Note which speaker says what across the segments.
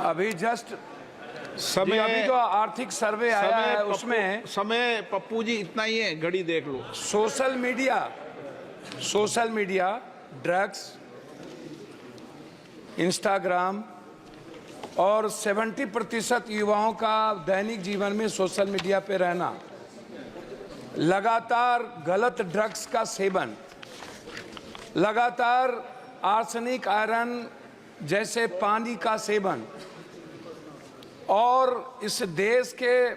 Speaker 1: अभी जस्ट
Speaker 2: समय
Speaker 1: अभी जो आर्थिक सर्वे आया है उसमें
Speaker 2: समय पप्पू जी इतना ही है, घड़ी देख लो।
Speaker 1: सोशल मीडिया, ड्रग्स, इंस्टाग्राम और 70% युवाओं का दैनिक जीवन में सोशल मीडिया पे रहना, लगातार गलत ड्रग्स का सेवन, लगातार आर्सेनिक, आयरन जैसे पानी का सेवन और इस देश के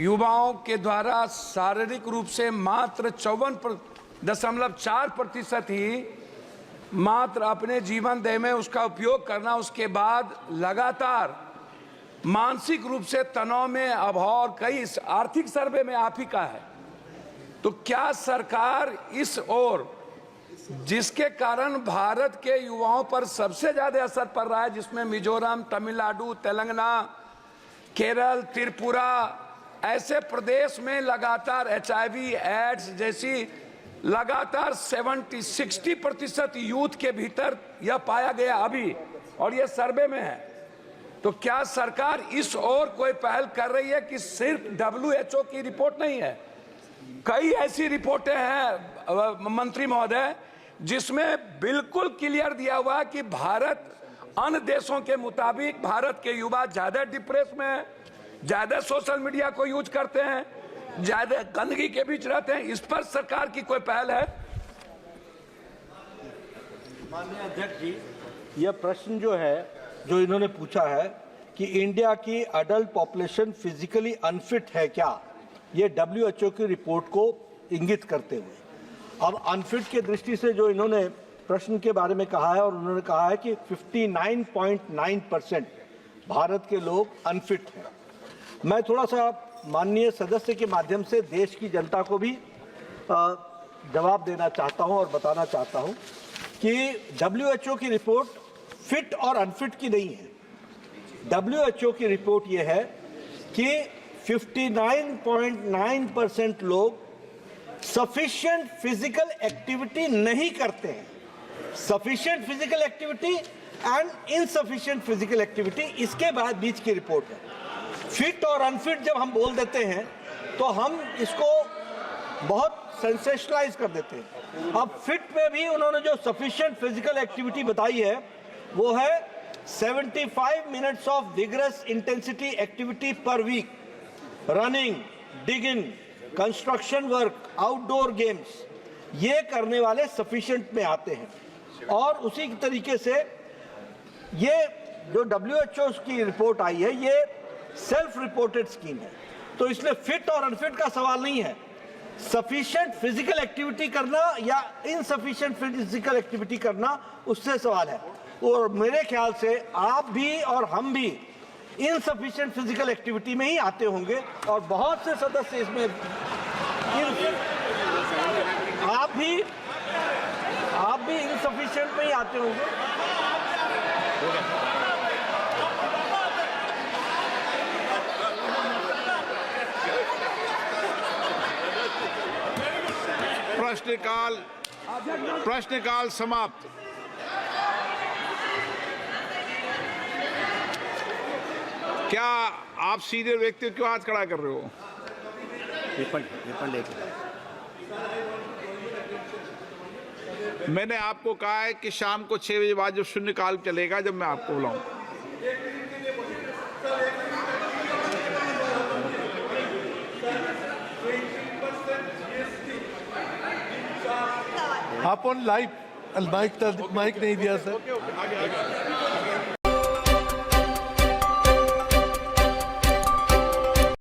Speaker 1: युवाओं के द्वारा शारीरिक रूप से मात्र 54.4% ही मात्र अपने जीवन दय में उसका उपयोग करना, उसके बाद लगातार मानसिक रूप से तनाव में अभाव, और कई आर्थिक सर्वे में आप ही का है। तो क्या सरकार इस ओर, जिसके कारण भारत के युवाओं पर सबसे ज्यादा असर पड़ रहा है, जिसमें मिजोरम, तमिलनाडु, तेलंगाना, केरल, त्रिपुरा ऐसे प्रदेश में लगातार HIV, एड्स जैसी लगातार 60% यूथ के भीतर यह पाया गया अभी, और यह सर्वे में है। तो क्या सरकार इस ओर कोई पहल कर रही है कि सिर्फ WHO की रिपोर्ट नहीं है, कई ऐसी रिपोर्टें हैं मंत्री महोदय जिसमें बिल्कुल क्लियर दिया हुआ है कि भारत अन्य देशों के मुताबिक भारत के युवा ज्यादा डिप्रेस में है, ज्यादा सोशल मीडिया को यूज करते हैं, ज्यादा गंदगी के बीच रहते हैं। इस पर सरकार की कोई पहल है?
Speaker 3: माननीय अध्यक्ष जी, यह प्रश्न जो है, जो इन्होंने पूछा है कि इंडिया की अडल्ट पॉपुलेशन फिजिकली अनफिट है क्या, ये WHO की रिपोर्ट को इंगित करते हुए। अब अनफिट के दृष्टि से जो इन्होंने प्रश्न के बारे में कहा है, और उन्होंने कहा है कि 59.9% भारत के लोग अनफिट हैं। मैं थोड़ा सा माननीय सदस्य के माध्यम से देश की जनता को भी जवाब देना चाहता हूं और बताना चाहता हूं कि WHO की रिपोर्ट फिट और अनफिट की नहीं है। WHO की रिपोर्ट ये है कि 59.9% लोग सफिशिएंट फिजिकल एक्टिविटी नहीं करते हैं। Sufficient physical activity and insufficient physical activity, इसके बाद बीच की रिपोर्ट है। फिट और अनफिट जब हम बोल देते हैं तो हम इसको बहुत सेंसेशनलाइज कर देते हैं। अब फिट में भी उन्होंने जो सफिशिएंट फिजिकल एक्टिविटी बताई है वो है 75 minutes of vigorous intensity activity per week, running, digging, construction work, outdoor games, ये करने वाले सफिशिएंट में आते हैं। और उसी तरीके से ये जो WHO की रिपोर्ट आई है, ये सेल्फ रिपोर्टेड स्कीम है, तो इसमें फिट और अनफिट का सवाल नहीं है। सफिशिएंट फिजिकल एक्टिविटी करना या इनसफिशिएंट फिजिकल एक्टिविटी करना, उससे सवाल है। और मेरे ख्याल से आप भी और हम भी इनसफिशिएंट फिजिकल एक्टिविटी में ही आते होंगे, और बहुत से सदस्य इसमें आप भी इनसफिशिएंट में ही आते होंगे।
Speaker 2: प्रश्नकाल समाप्त। क्या आप सीनियर व्यक्ति क्यों हाथ खड़ा कर रहे हो? मैंने आपको कहा है कि शाम को 6 बजे बाद जब शून्यकाल चलेगा, जब मैं आपको बुलाऊंगा।
Speaker 4: आपण लाइव माइक नहीं दिया सर।